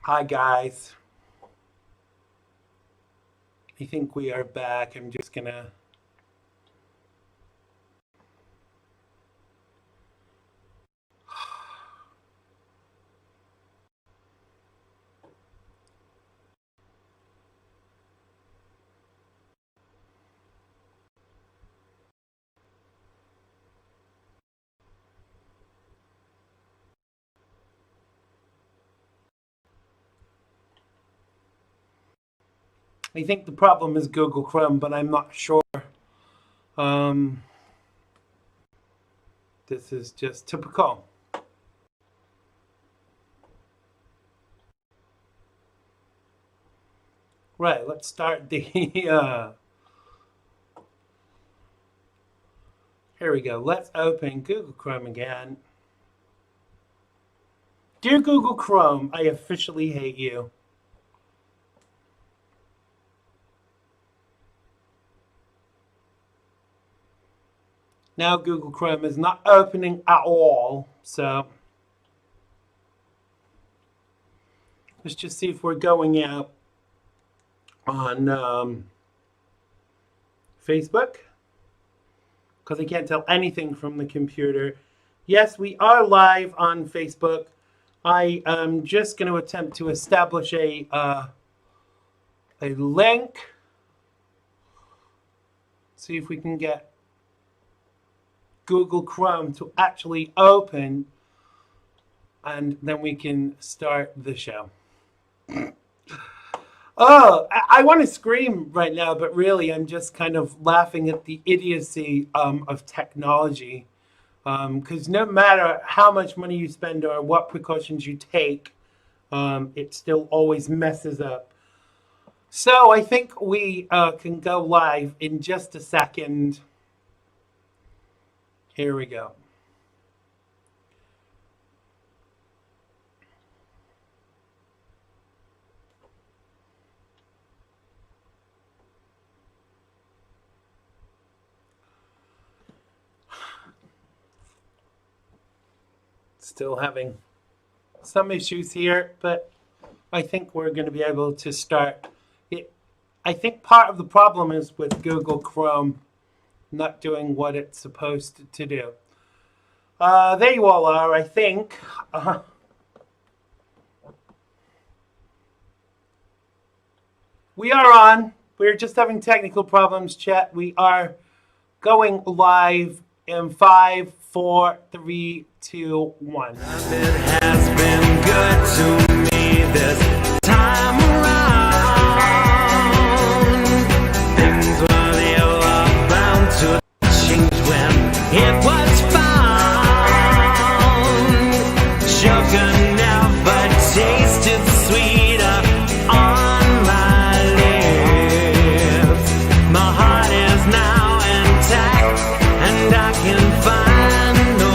Hi guys. I think we are back. I'm just gonna I think the problem is Google Chrome, but I'm not sure. Um this is just typical. Right, let's start the here we go. Let's open Google Chrome again. Dear Google Chrome, I officially hate you. Now Google Chrome is not opening at all, so let's just see if we're going out on Facebook, because I can't tell anything from the computer. Yes, we are live on Facebook. I am just going to attempt to establish a link. See if we can get Google Chrome to actually open, and then we can start the show. Oh, I want to scream right now, but really I'm just kind of laughing at the idiocy of technology. Because no matter how much money you spend or what precautions you take, it still always messes up. So I think we can go live in just a second. Here we go. Still having some issues here, but I think we're going to be able to start. I think part of the problem is with Google Chrome not doing what it's supposed to do. There you all are, I think. We are on. We're just having technical problems, chat. We are going live in 5, 4, 3, 2, 1. It has been good to me this time around. Things were bound to change when it was found. Sugar never tasted sweeter on my lips. My heart is now intact, and I can find no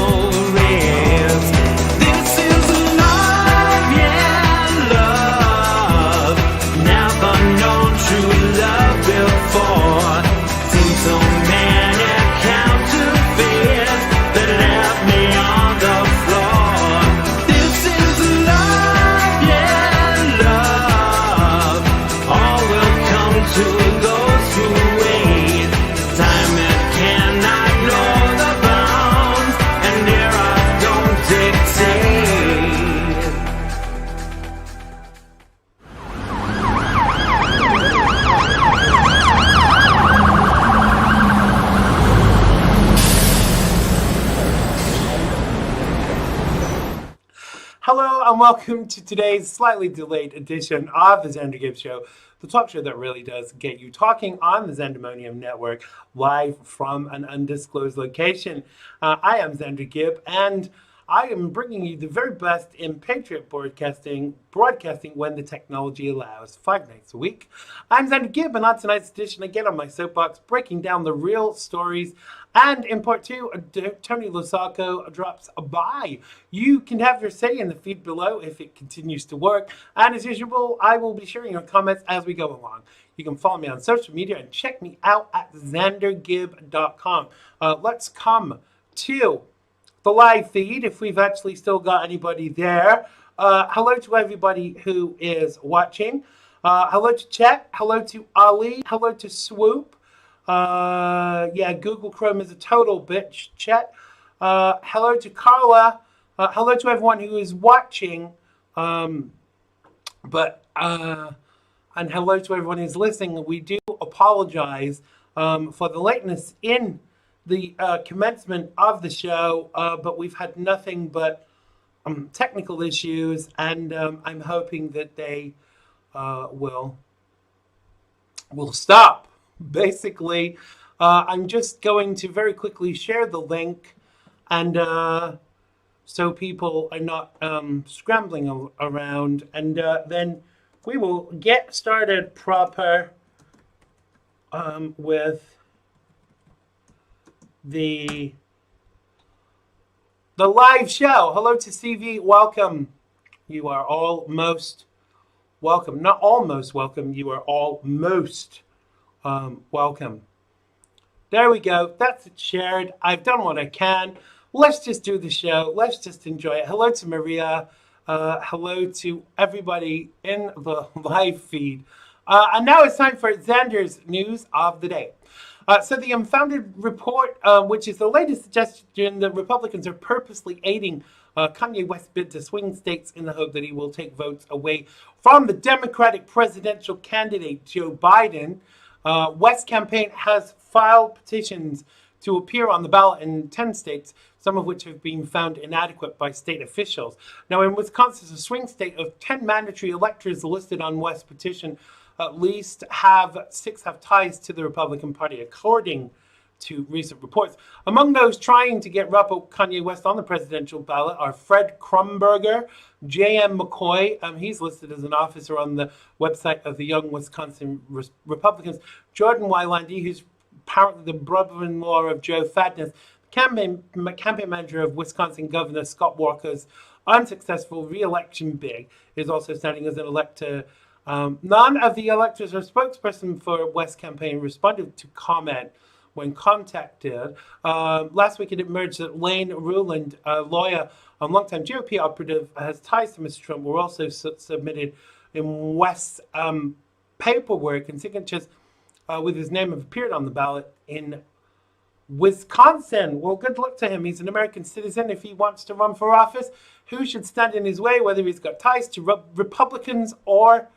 rest. This is love, yeah, love. Never known true love before. Seen so many counterfeits that left me on the floor. This is love, yeah, love. All will come to those who wait. Time it cannot know the bounds, and era don't dictate. Hello and welcome to today's slightly delayed edition of the Xander Gibb Show, the talk show that really does get you talking on the Xandemonium Network, live from an undisclosed location. I am Xander Gibb, and I am bringing you the very best in Patriot broadcasting when the technology allows, 5 nights a week. I'm Xander Gibb, and on tonight's edition, I get on my soapbox, breaking down the real stories. And in part 2, Tony Lusako drops by. You can have your say in the feed below if it continues to work. And as usual, I will be sharing your comments as we go along. You can follow me on social media and check me out at xandergibb.com. Let's come to the live feed, if we've actually still got anybody there. Hello to everybody who is watching. Hello to Chet. Hello to Ali. Hello to Swoop. Yeah, Google Chrome is a total bitch. Chet. Hello to Carla. Hello to everyone who is watching. And hello to everyone who's listening. We do apologize for the lateness in the commencement of the show, but we've had nothing but technical issues, and I'm hoping that they will stop. Basically, I'm just going to very quickly share the link, and so people are not scrambling around, and then we will get started proper with the live show. Hello to CV. Welcome. You are all most welcome. Not almost welcome. You are all most welcome. There we go. That's it shared. I've done what I can. Let's just do the show. Let's just enjoy it. Hello to Maria. Hello to everybody in the live feed. And now it's time for Xander's news of the day. So the unfounded report, which is the latest suggestion that Republicans are purposely aiding Kanye West's bid to swing states in the hope that he will take votes away from the Democratic presidential candidate, Joe Biden. West's campaign has filed petitions to appear on the ballot in 10 states, some of which have been found inadequate by state officials. Now, in Wisconsin, a swing state of 10 mandatory electors listed on West's petition, at least six have ties to the Republican Party, according to recent reports. Among those trying to get Kanye West on the presidential ballot are Fred Krumberger, J.M. McCoy, he's listed as an officer on the website of the Young Wisconsin Republicans, Jordan Wylandy, who's apparently the brother-in-law of Joe Fadness, campaign manager of Wisconsin Governor Scott Walker's unsuccessful re-election bid, is also standing as an elector. None of the electors or spokesperson for West campaign responded to comment when contacted. Last week it emerged that Lane Ruland, a lawyer and longtime GOP operative, has ties to Mr. Trump, were also submitted in West's paperwork, and signatures with his name have appeared on the ballot in Wisconsin. Well, good luck to him. He's an American citizen. If he wants to run for office, who should stand in his way, whether he's got ties to Republicans or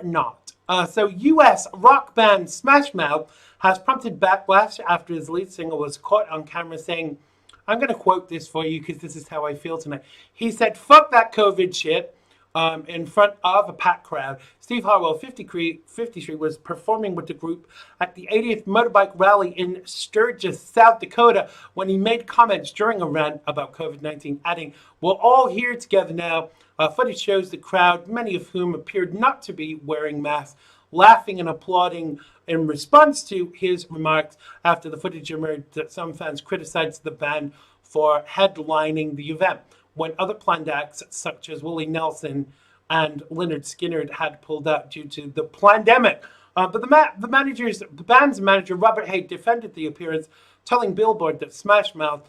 not? So U.S. rock band Smash Mouth has prompted backlash after his lead singer was caught on camera saying, I'm going to quote this for you because this is how I feel tonight. He said, "Fuck that COVID shit," in front of a packed crowd. Steve Harwell, 53, was performing with the group at the 80th motorbike rally in Sturgis, South Dakota, when he made comments during a rant about COVID-19, adding, "We're all here together now." Footage shows the crowd, many of whom appeared not to be wearing masks, laughing and applauding in response to his remarks. After the footage emerged, that some fans criticized the band for headlining the event, when other planned acts such as Willie Nelson and Lynyrd Skynyrd had pulled out due to the pandemic. But the band's manager, Robert Haig, defended the appearance, telling Billboard that Smash Mouth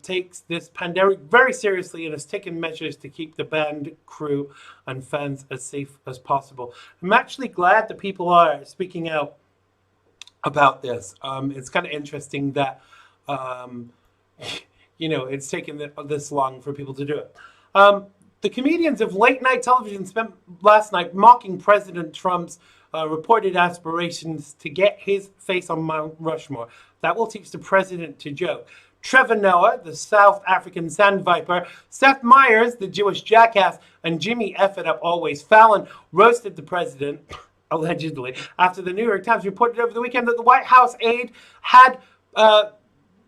takes this pandemic very seriously and has taken measures to keep the band, crew, and fans as safe as possible. I'm actually glad that people are speaking out about this. It's kind of interesting that, it's taken this long for people to do it. The comedians of late night television spent last night mocking President Trump's reported aspirations to get his face on Mount Rushmore. That will teach the president to joke. Trevor Noah, the South African sand viper, Seth Meyers, the Jewish jackass, and Jimmy F. It Up Always Fallon roasted the president, allegedly, after the New York Times reported over the weekend that the White House aide had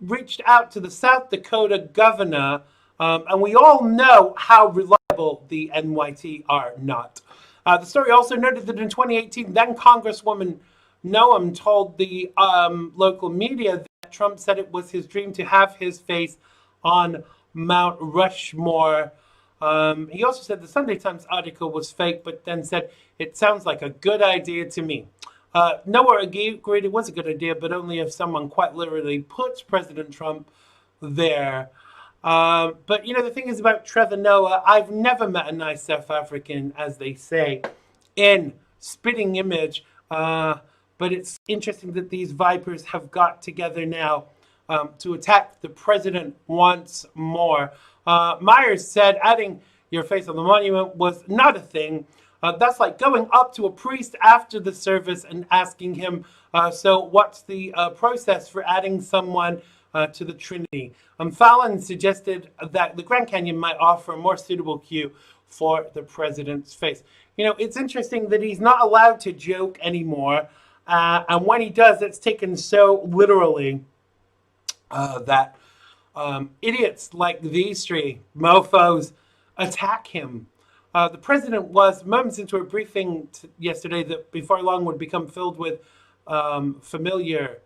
reached out to the South Dakota governor, and we all know how reliable the NYT are not. The story also noted that in 2018, then Congresswoman Noam told the local media that Trump said it was his dream to have his face on Mount Rushmore. He also said the Sunday Times article was fake, but then said, "It sounds like a good idea to me." Noah agreed it was a good idea, but only if someone quite literally puts President Trump there. But the thing is about Trevor Noah, I've never met a nice South African, as they say, in spitting image. But it's interesting that these vipers have got together now to attack the president once more. Myers said, adding your face on the monument was not a thing. That's like going up to a priest after the service and asking him, so what's the process for adding someone to the Trinity? Fallon suggested that the Grand Canyon might offer a more suitable cue for the president's face. It's interesting that he's not allowed to joke anymore. And when he does, it's taken so literally that idiots like these three mofos attack him. The president was moments into a briefing yesterday that before long would become filled with familiar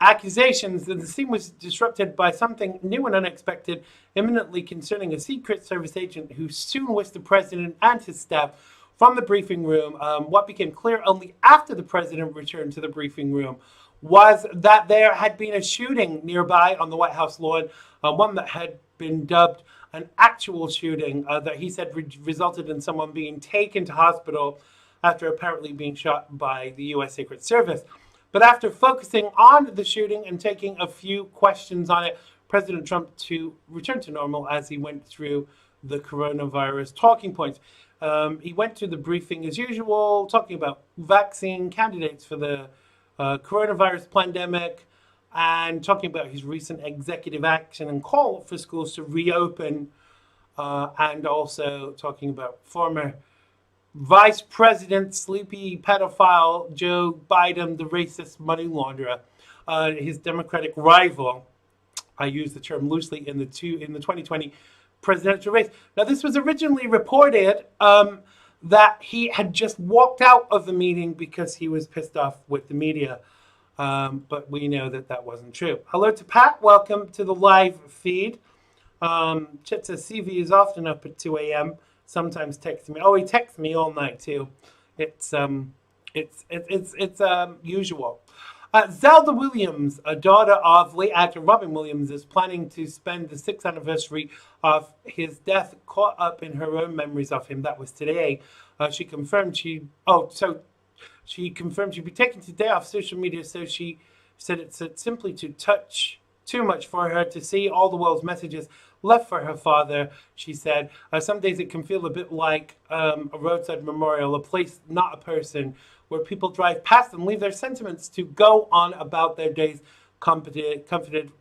accusations. And the scene was disrupted by something new and unexpected, imminently concerning a Secret Service agent who soon whisked the president and his staff from the briefing room. What became clear only after the president returned to the briefing room was that there had been a shooting nearby on the White House lawn, one that had been dubbed an actual shooting that he said resulted in someone being taken to hospital after apparently being shot by the U.S. Secret Service. But after focusing on the shooting and taking a few questions on it, President Trump returned to normal as he went through the coronavirus talking points. He went to the briefing as usual, talking about vaccine candidates for the coronavirus pandemic, and talking about his recent executive action and call for schools to reopen, and also talking about former Vice President, sleepy pedophile Joe Biden, the racist money launderer, his Democratic rival. I use the term loosely in the 2020 presidential race. Now, this was originally reported that he had just walked out of the meeting because he was pissed off with the media. But we know that that wasn't true. Hello to Pat. Welcome to the live feed. Chet says CV is often up at 2 a.m. Sometimes texting me. Oh, he texts me all night too. It's usual. Zelda Williams, a daughter of late actor Robin Williams, is planning to spend the 6th anniversary of his death caught up in her own memories of him. That was today. She confirmed she'd be taking today off social media, so she said it's simply too much for her to see all the world's messages left for her father. She said, some days it can feel a bit like a roadside memorial, a place, not a person, where people drive past and leave their sentiments to go on about their days, comforted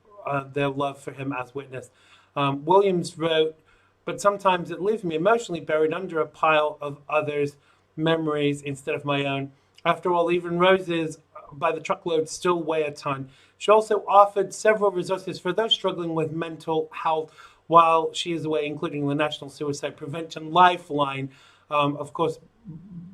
their love for him as witness. Williams wrote, but sometimes it leaves me emotionally buried under a pile of others' memories instead of my own. After all, even roses by the truckload still weigh a ton. She also offered several resources for those struggling with mental health while she is away, including the National Suicide Prevention Lifeline. Of course,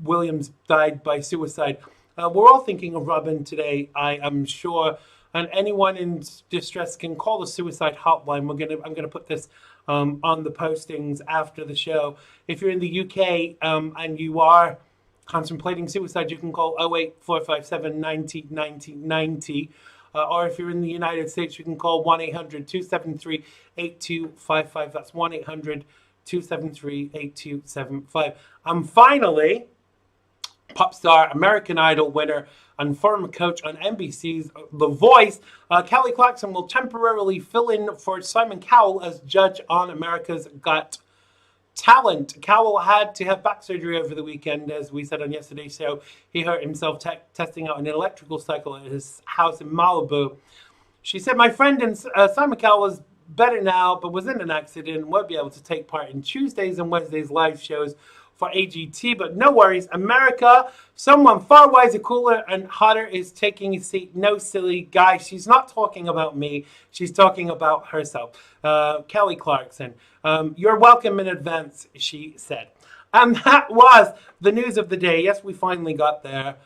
Williams died by suicide. We're all thinking of Robin today, I am sure. And anyone in distress can call the suicide hotline. I'm gonna put this on the postings after the show. If you're in the UK and you are contemplating suicide, you can call 08457 90 90 90. Or if you're in the United States, you can call 1-800-273-8255. That's 1-800-273-8275. Finally, pop star, American Idol winner, and former coach on NBC's The Voice, Kelly Clarkson will temporarily fill in for Simon Cowell as judge on America's Got Talent. Cowell had to have back surgery over the weekend, as we said on yesterday's show. He hurt himself testing out an electrical cycle at his house in Malibu. She said, my friend and Simon Cowell is better now, but was in an accident and won't be able to take part in Tuesdays and Wednesdays live shows for AGT, but no worries. America, someone far wiser, cooler, and hotter is taking a seat. No, silly guy. She's not talking about me. She's talking about herself. Kelly Clarkson. You're welcome in advance, she said. And that was the news of the day. Yes, we finally got there.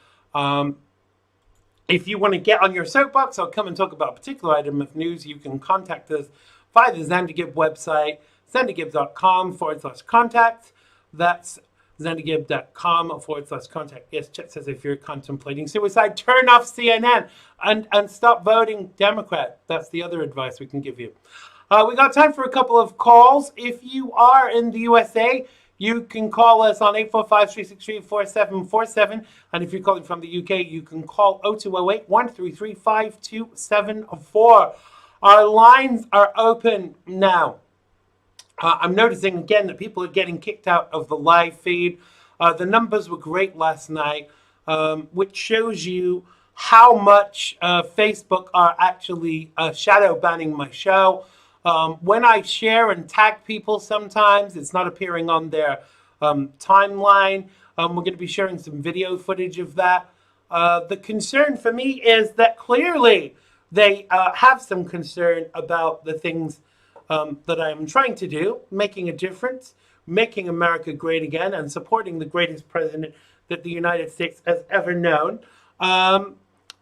If you want to get on your soapbox, I'll come and talk about a particular item of news. You can contact us via the Xander Gibb website, xandergibb.com/contact. That's xandergibb.com/contact. Yes, Chet says if you're contemplating suicide, turn off CNN and stop voting Democrat. That's the other advice we can give you. We got time for a couple of calls. If you are in the USA, you can call us on 845-363-4747. And if you're calling from the UK, you can call 0208-133-5274. Our lines are open now. I'm noticing again that people are getting kicked out of the live feed. The numbers were great last night, which shows you how much Facebook are actually shadow banning my show. When I share and tag people, sometimes it's not appearing on their timeline. We're going to be sharing some video footage of that. The concern for me is that clearly they have some concern about the things that I'm trying to do, making a difference, making America great again, and supporting the greatest president that the United States has ever known.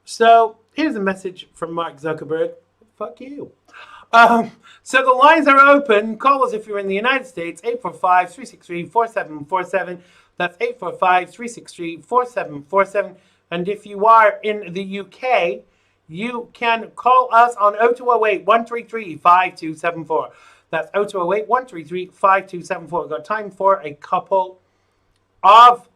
So here's a message from Mark Zuckerberg. Fuck you. So the lines are open. Call us if you're in the United States, 845-363-4747. That's 845-363-4747. And if you are in the UK, you can call us on 0208-133-5274. That's 0208-133-5274. We've got time for a couple of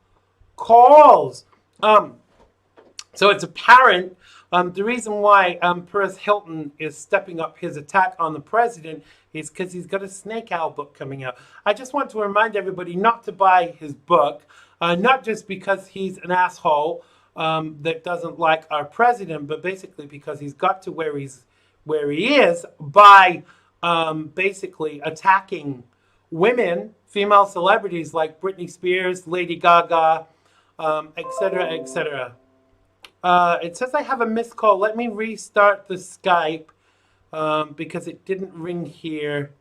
calls. So it's apparent the reason why Paris Hilton is stepping up his attack on the president is because he's got a snake owl book coming out. I just want to remind everybody not to buy his book, not just because he's an asshole that doesn't like our president, but basically because he's got to where he is by basically attacking women, female celebrities like Britney Spears, Lady Gaga, etc., etc. It says I have a missed call. Let me restart the Skype because it didn't ring here.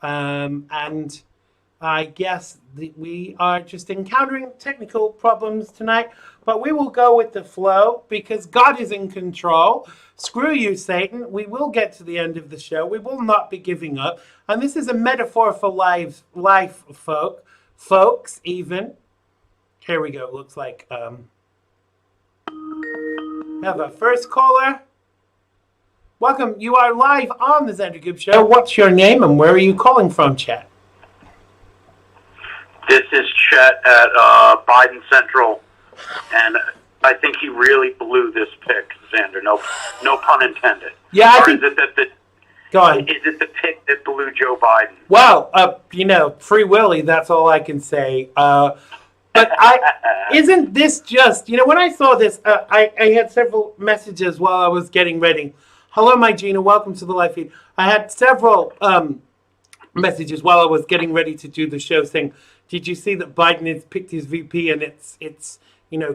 And I guess we are just encountering technical problems tonight. But we will go with the flow because God is in control. Screw you, Satan. We will get to the end of the show. We will not be giving up. And this is a metaphor for life, folks, even. Here we go. Looks like... We have our first caller. Welcome. You are live on the Xander Gibb Show. What's your name and where are you calling from, Chet? This is Chet at Biden Central, and I think he really blew this pick, Xander. No pun intended. Yeah, I or think... Is it that Go on. Is it the pick that blew Joe Biden? Well, Free Willy, that's all I can say. But isn't this just, when I saw this, I had several messages while I was getting ready. Hello, my Gina, welcome to the live feed. I had several messages while I was getting ready to do the show saying, did you see that Biden has picked his VP and it's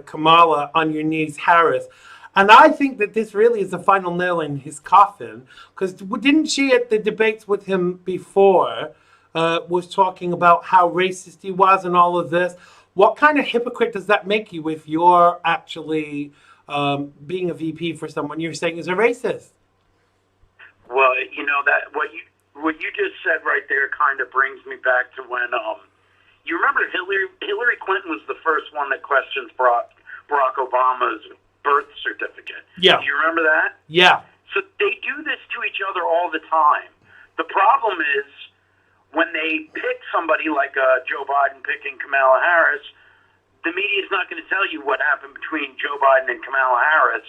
Kamala on your knees, Harris? And I think that this really is the final nail in his coffin, because didn't she at the debates with him before was talking about how racist he was and all of this? What kind of hypocrite does that make you if you're actually being a VP for someone you're saying is a racist? Well, that what you just said right there kind of brings me back to when you remember Hillary Clinton was the first one that questions Barack Obama's birth certificate. Yeah. Do you remember that? Yeah. So they do this to each other all the time. The problem is, when they pick somebody like Joe Biden picking Kamala Harris, the media is not going to tell you what happened between Joe Biden and Kamala Harris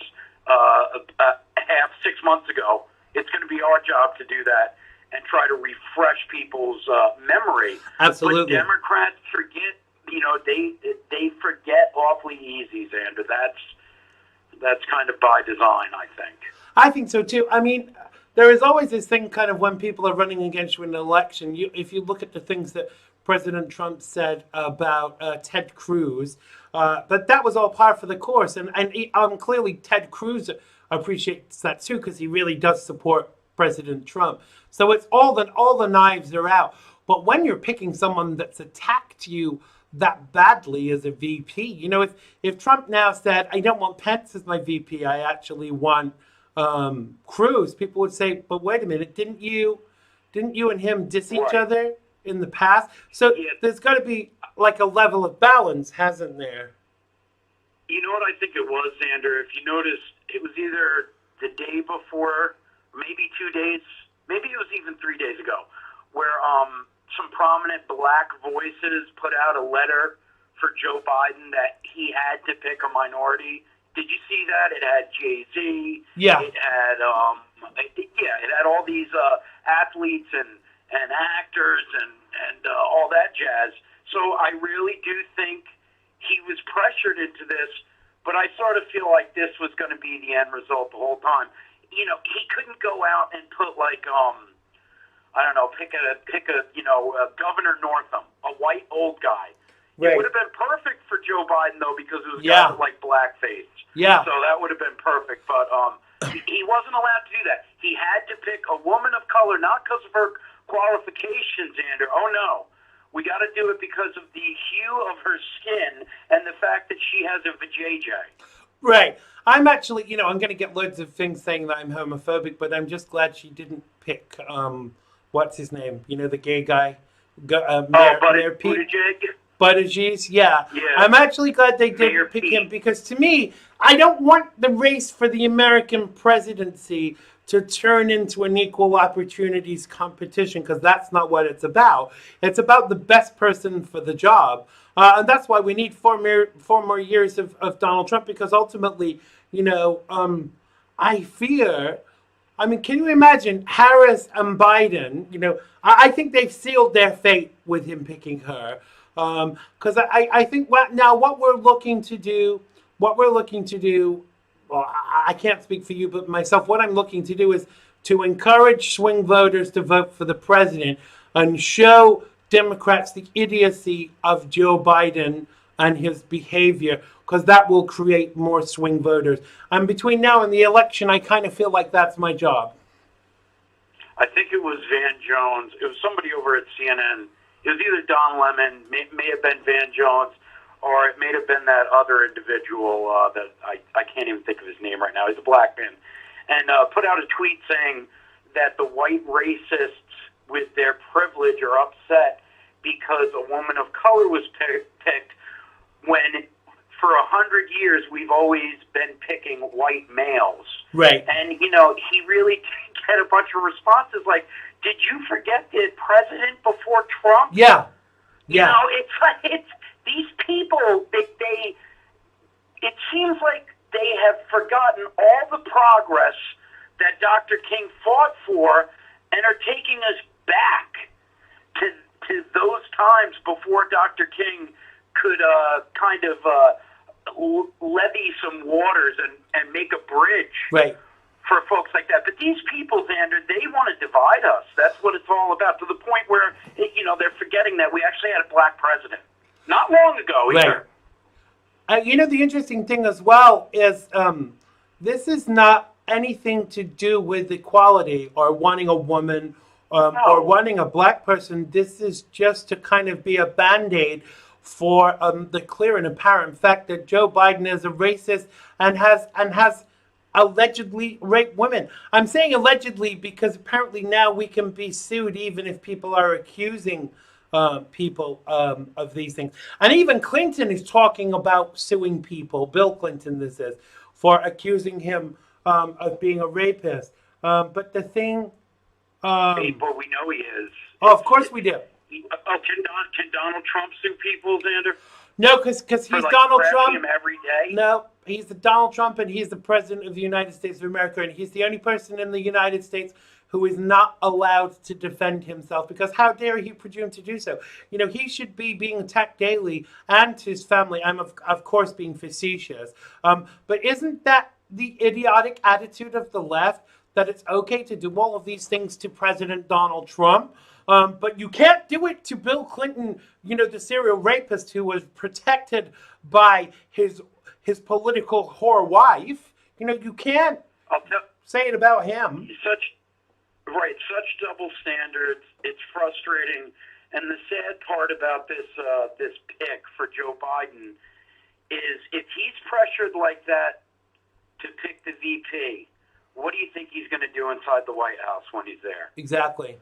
6 months ago. It's going to be our job to do that and try to refresh people's memory. Absolutely. But Democrats forget, they forget awfully easy, Xander. That's kind of by design, I think. I think so, too. I mean... There is always this thing kind of when people are running against you in an election, if you look at the things that President Trump said about Ted Cruz, but that was all par for the course. And clearly Ted Cruz appreciates that too, because he really does support President Trump. So it's all the knives are out. But when you're picking someone that's attacked you that badly as a VP, if Trump now said, I don't want Pence as my VP, I actually want Cruz, people would say, but wait a minute, didn't you and him diss each other in the past? So there's got to be like a level of balance, hasn't there? You know what I think it was, Xander? If you notice, it was either the day before, maybe 2 days maybe it was even 3 days ago, where some prominent black voices put out a letter for Joe Biden that he had to pick a minority. Did you see that? It had Jay-Z. Yeah. It had it had all these athletes and actors and all that jazz. So I really do think he was pressured into this, but I sort of feel like this was going to be the end result the whole time. You know, he couldn't go out and put like I don't know, pick a Governor Northam, a white old guy. Right. It would have been perfect for Joe Biden though, because it was Yeah. kind of like blackface. Yeah. So that would have been perfect, but he wasn't allowed to do that. He had to pick a woman of color, not because of her qualifications, Xander. Oh no. We got to do it because of the hue of her skin and the fact that she has a vajayjay. Right. I'm actually, I'm going to get loads of things saying that I'm homophobic, but I'm just glad she didn't pick, what's his name? The gay guy? Mayor Pete. Buttigieg, yeah. I'm actually glad they didn't pick him, because to me, I don't want the race for the American presidency to turn into an equal opportunities competition, because that's not what it's about. It's about the best person for the job. And that's why we need four more years of Donald Trump, because ultimately, I fear, can you imagine Harris and Biden? I think they've sealed their fate with him picking her. Because I think what we're looking to do, well, I can't speak for you, but myself, what I'm looking to do is to encourage swing voters to vote for the president and show Democrats the idiocy of Joe Biden and his behavior, because that will create more swing voters. And between now and the election, I kind of feel like that's my job. I think it was Van Jones. It was somebody over at CNN. It was either Don Lemon, may have been Van Jones, or it may have been that other individual that I can't even think of his name right now. He's a black man. And put out a tweet saying that the white racists with their privilege are upset because a woman of color was picked when for 100 years we've always been picking white males. Right. And, he really had a bunch of responses like, did you forget the president before Trump? Yeah. It's these people, they it seems like they have forgotten all the progress that Dr. King fought for and are taking us back to those times before Dr. King could levy some waters and make a bridge. Right. For folks like that. But these people, Xander, they want to divide us. That's what it's all about, to the point where, they're forgetting that we actually had a black president. Not long ago either. Right. The interesting thing as well is this is not anything to do with equality or wanting a woman or wanting a black person. This is just to kind of be a Band-Aid for the clear and apparent fact that Joe Biden is a racist and has allegedly raped women. I'm saying allegedly because apparently now we can be sued even if people are accusing people of these things. And even Clinton is talking about suing people, Bill Clinton this is, for accusing him of being a rapist. But the thing... Well, we know he is. Of course we do. Can Donald Trump sue people, Xander? No, because he's Donald Trump. Him every day? No, he's the Donald Trump, and he's the president of the United States of America, and he's the only person in the United States who is not allowed to defend himself, because how dare he presume to do so? He should be being attacked daily, and his family. I'm, of course, being facetious. But isn't that the idiotic attitude of the left, that it's okay to do all of these things to President Donald Trump? But you can't do it to Bill Clinton, the serial rapist who was protected by his political whore wife. You can't say it about him. Such double standards. It's frustrating. And the sad part about this pick for Joe Biden is if he's pressured like that to pick the VP, what do you think he's going to do inside the White House when he's there? Exactly.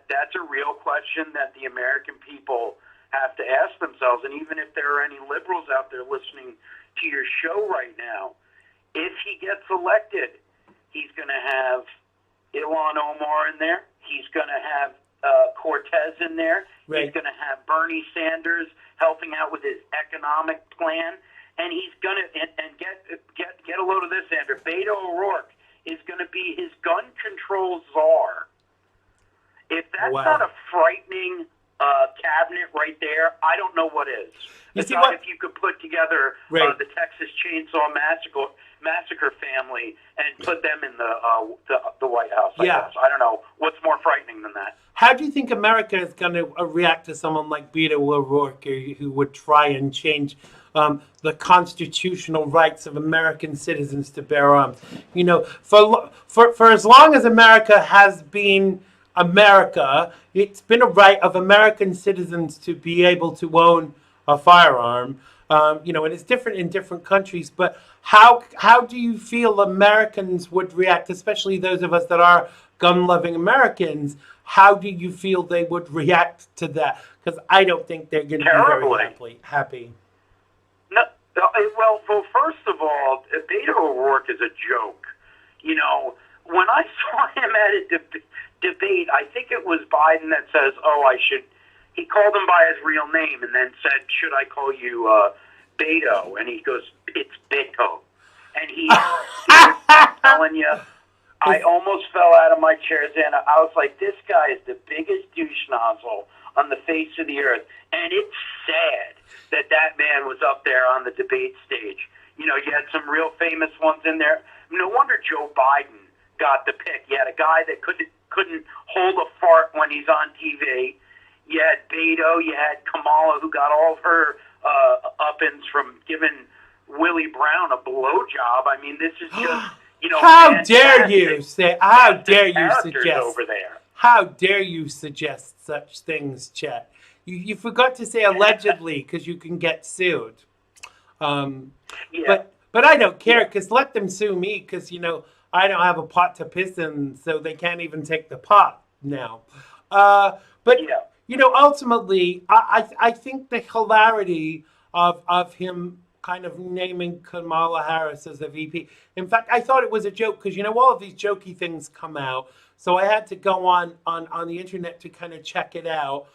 That's a real question that the American people have to ask themselves. And even if there are any liberals out there listening to your show right now, if he gets elected, he's going to have Ilhan Omar in there. He's going to have Cortez in there. Right. He's going to have Bernie Sanders helping out with his economic plan, and he's going to and get a load of this, Xander. Beto O'Rourke is going to be his gun control czar. If that's Wow. not a frightening cabinet right there, I don't know what is. You see not what- if you could put together Right. the Texas Chainsaw Massacre family and put them in the White House. I Yeah. guess. I don't know what's more frightening than that. How do you think America is going to react to someone like Beto O'Rourke, who would try and change the constitutional rights of American citizens to bear arms? You know, for as long as America has been America, it's been a right of American citizens to be able to own a firearm. You know, and it's different in different countries. But how do you feel Americans would react, especially those of us that are gun-loving Americans? How do you feel they would react to that? Because I don't think they're going to be Terribly. very happy. No, well, first of all, Beto O'Rourke is a joke. You know, when I saw him at a debate, I think it was Biden that says, he called him by his real name and then said, should I call you Beto? And he goes, it's Beto. And I'm telling you, I almost fell out of my chair, Xana. I was like, this guy is the biggest douche nozzle on the face of the earth. And it's sad that man was up there on the debate stage. You know, you had some real famous ones in there. No wonder Joe Biden got the pick. You had a guy that couldn't hold a fart when he's on TV. You had Beto. You had Kamala, who got all of her up-ins from giving Willie Brown a blowjob. I mean, this is just... You know, How dare you characters suggest over there? How dare you suggest such things, Chet? You forgot to say allegedly because you can get sued. Yeah. But I don't care because let them sue me because, you know, I don't have a pot to piss in, so they can't even take the pot now. You know, ultimately, I think the hilarity of him kind of naming Kamala Harris as a VP. In fact, I thought it was a joke because, you know, all of these jokey things come out. So I had to go on the internet to kind of check it out.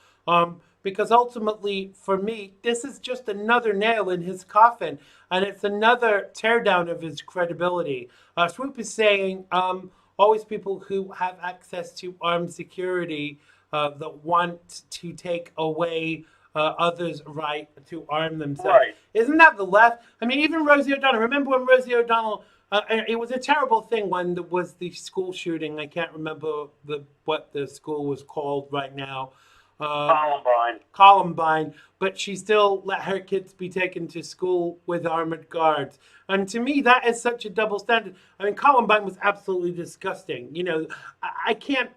Because ultimately, for me, this is just another nail in his coffin. And it's another teardown of his credibility. Swoop is saying, always people who have access to armed security that want to take away others' right to arm themselves. Right. Isn't that the left? I mean, even Rosie O'Donnell. Remember when Rosie O'Donnell? It was a terrible thing when there was the school shooting. I can't remember what the school was called right now. Columbine. But she still let her kids be taken to school with armored guards. And to me, that is such a double standard. I mean, Columbine was absolutely disgusting. You know, I can't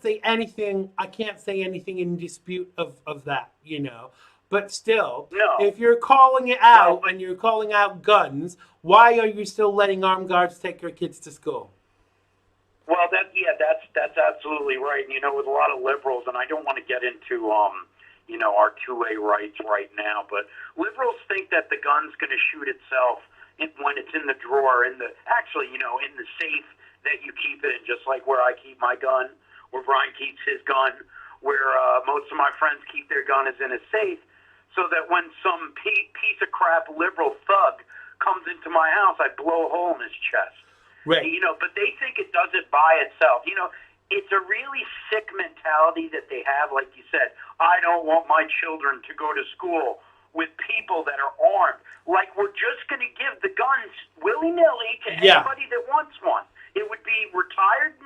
say anything. I can't say anything in dispute of that. You know. But still, if you're calling it out and you're calling out guns, why are you still letting armed guards take your kids to school? Well, that's absolutely right. And, you know, with a lot of liberals, and I don't want to get into, you know, our two-way rights right now, but liberals think that the gun's going to shoot itself when it's in the drawer, in the safe that you keep it in, just like where I keep my gun, where Brian keeps his gun, where most of my friends keep their gun is in a safe, so that when some piece of crap liberal thug comes into my house, I blow a hole in his chest. Right. You know, but they think it does it by itself. You know, it's a really sick mentality that they have. Like you said, I don't want my children to go to school with people that are armed. Like we're just going to give the guns willy-nilly to anybody that wants one. It would be retired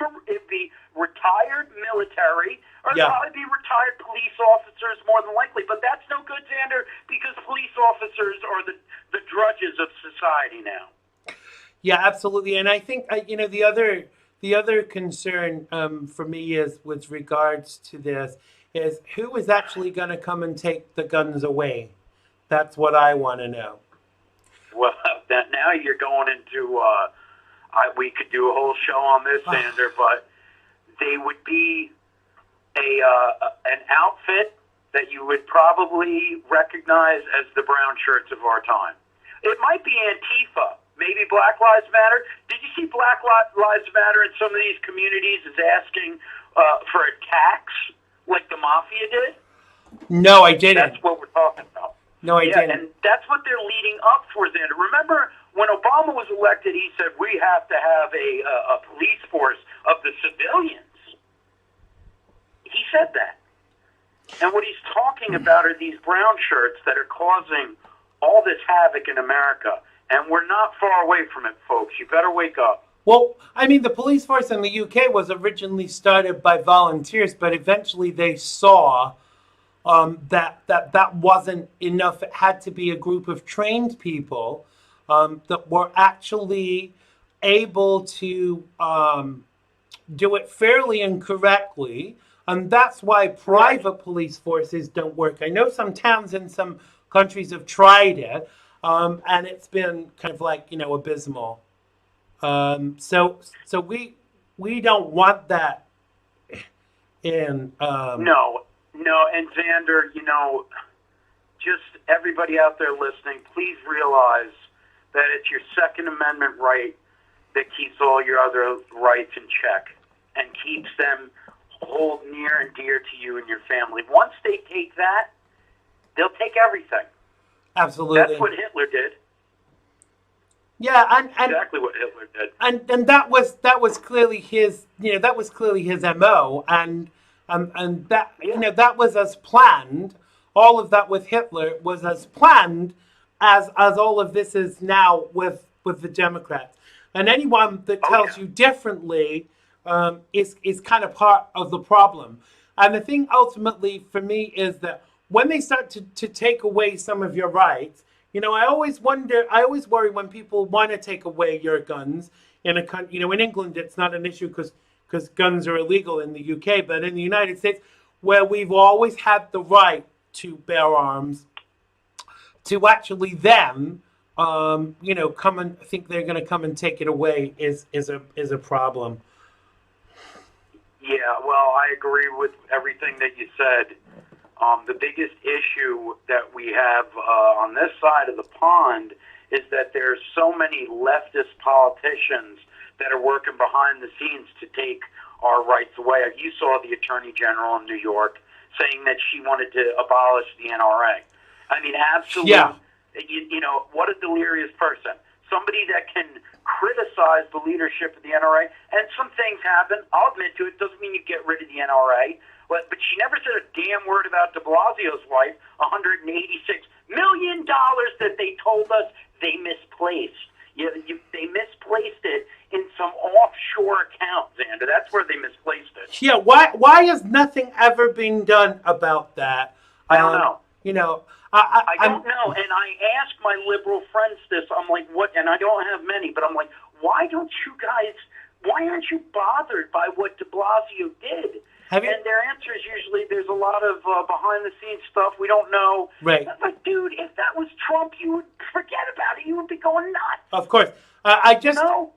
military, or it'd probably be retired police officers more than likely. But that's no good, Xander, because police officers are the drudges of society now. Yeah, absolutely. And I think you know the other concern for me is with regards to this is who is actually going to come and take the guns away. That's what I want to know. Well, now you're going into. We could do a whole show on this, Xander, but they would be an outfit that you would probably recognize as the brown shirts of our time. It might be Antifa. maybe Black Lives Matter. Did you see Black Lives Matter in some of these communities is asking for a tax like the mafia did? No, I didn't. That's what we're talking about. No, I didn't. And that's what they're leading up for, Xander. Remember when Obama was elected, he said we have to have a police force of the civilians. He said that. And what he's talking about are these brown shirts that are causing all this havoc in America. And we're not far away from it, folks. You better wake up. Well, I mean, the police force in the UK was originally started by volunteers, but eventually they saw that wasn't enough. It had to be a group of trained people that were actually able to do it fairly and correctly. And that's why private police forces don't work. I know some towns in some countries have tried it, and it's been kind of like, abysmal. So we don't want that in. No, and Xander, just everybody out there listening, please realize that it's your Second Amendment right that keeps all your other rights in check and keeps them hold near and dear to you and your family. Once they take that, they'll take everything. Absolutely. That's what Hitler did. Yeah, and exactly what Hitler did. And that was clearly his MO, and that that was as planned. All of that with Hitler was as planned as all of this is now with the Democrats. And anyone that tells you differently is kind of part of the problem. And the thing ultimately for me is that when they start to take away some of your rights, I always worry when people want to take away your guns in a country. In England, it's not an issue because guns are illegal in the UK, but in the United States, where we've always had the right to bear arms, to actually them, come and think they're going to come and take it away is a problem. Yeah, well, I agree with everything that you said. The biggest issue that we have on this side of the pond is that there's so many leftist politicians that are working behind the scenes to take our rights away. You saw the Attorney General in New York saying that she wanted to abolish the NRA. I mean, absolutely. Yeah. What a delirious person. Somebody that can criticize the leadership of the NRA, and some things happen. I'll admit to it. Doesn't mean you get rid of the NRA. But she never said a damn word about de Blasio's wife, $186 million that they told us they misplaced. They misplaced it in some offshore account, Xander. That's where they misplaced it. Yeah, why has nothing ever been done about that? I don't know. I don't know. And I asked my liberal friends this. I'm like, what? And I don't have many, but I'm like, why aren't you bothered by what de Blasio did? And their answer is usually there's a lot of behind-the-scenes stuff we don't know. Right. But, dude, if that was Trump, you would forget about it. You would be going nuts. Of course.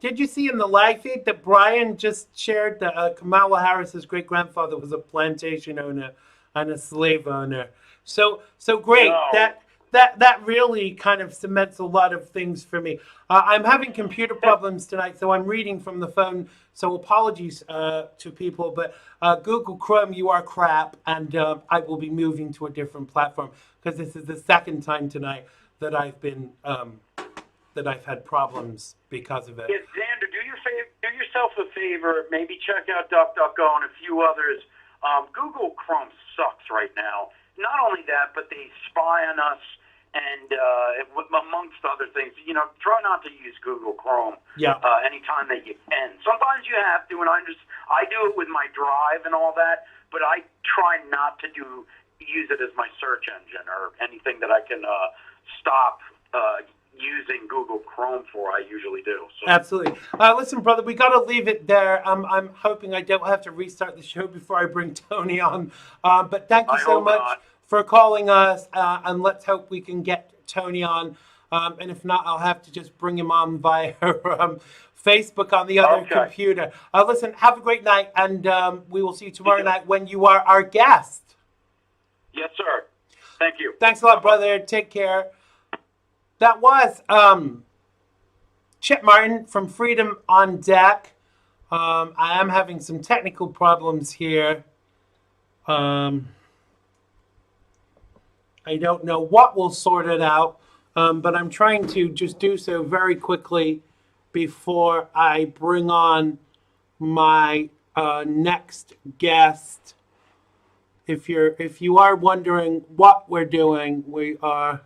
Did you see in the live feed that Brian just shared that Kamala Harris's great-grandfather was a plantation owner and a slave owner? So great. No. That really kind of cements a lot of things for me. I'm having computer problems tonight, so I'm reading from the phone. So apologies to people, but Google Chrome, you are crap, and I will be moving to a different platform because this is the second time tonight that I've been that I've had problems because of it. Yeah, Xander, do yourself a favor. Maybe check out DuckDuckGo and a few others. Google Chrome sucks right now. Not only that, but they spy on us, and amongst other things, try not to use Google Chrome. Yeah. Anytime that you can. Sometimes you have to, and I do it with my Drive and all that, but I try not to use it as my search engine or anything that I can stop using Google Chrome for. I usually do. So. Absolutely. Listen, brother, we got to leave it there. I'm hoping I don't have to restart the show before I bring Tony on. But thank you so much for calling us, and let's hope we can get Tony on. And if not, I'll have to just bring him on via Facebook on the other computer. Listen, have a great night, and we will see you tomorrow night when you are our guest. Yes, sir. Thank you. Thanks a lot, brother. Take care. That was Chip Martin from Freedom on Deck. I am having some technical problems here. I don't know what will sort it out, but I'm trying to just do so very quickly before I bring on my next guest. If you are wondering what we're doing, we are